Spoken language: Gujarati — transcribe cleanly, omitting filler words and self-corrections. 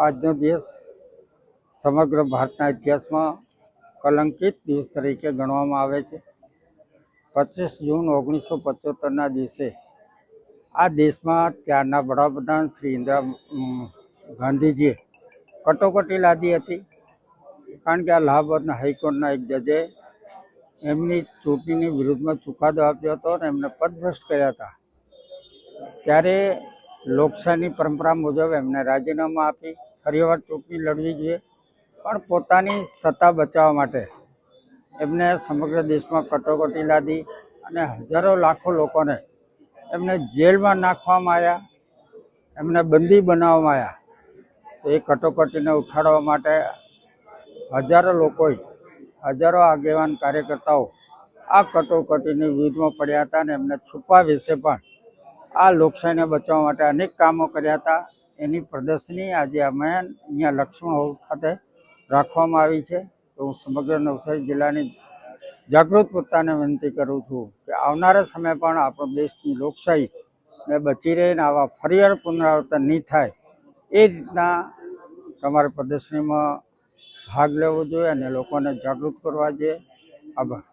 આજનો દિવસ સમગ્ર ભારતના ઇતિહાસમાં કલંકિત દિવસ તરીકે ગણવામાં આવે છે। 25 જૂન 1975ના દિવસે આ દેશમાં ત્યારના વડાપ્રધાન શ્રી ઇન્દિરા ગાંધીજીએ કટોકટી લાદી હતી, કારણ કે અલ્હાબાદના હાઈકોર્ટના એક જજે એમની ચૂંટણીની વિરુદ્ધમાં ચુકાદો આપ્યો હતો અને એમને પદભ્રષ્ટ કર્યા હતા। ત્યારે લોકશાહીની પરંપરા મુજબ એમને રાજીનામું આપી ફરીવાર ચૂંટણી લડવી જોઈએ, પણ પોતાની સત્તા બચાવવા માટે એમને સમગ્ર દેશમાં કટોકટી લાદી અને હજારો લાખો લોકોને એમને જેલમાં નાખવામાં આવ્યા, એમને બંદી બનાવવામાં આવ્યા। તો એ કટોકટીને ઉઠાડવા માટે હજારો લોકોએ, હજારો આગેવાન કાર્યકર્તાઓ આ કટોકટીની વિરુદ્ધમાં પડ્યા હતા અને એમને છુપા વિશે પણ આ લોકશાહીને બચાવવા માટે અનેક કામો કર્યા હતા। એની પ્રદર્શની આજે અમે અહીંયા લક્ષ્મણ હોલ ખાતે રાખવામાં આવી છે। તો હું સમગ્ર નવસારી જિલ્લાની જાગૃત પોતાને વિનંતી કરું છું કે આવનારા સમય પણ આપણો દેશની લોકશાહી ને બચી રહે ને આવા ફરીવાર પુનરાવર્તન નહીં થાય એ રીતના તમારે પ્રદર્શનીમાં ભાગ લેવો જોઈએ અને લોકોને જાગૃત કરવા જોઈએ। આભાર।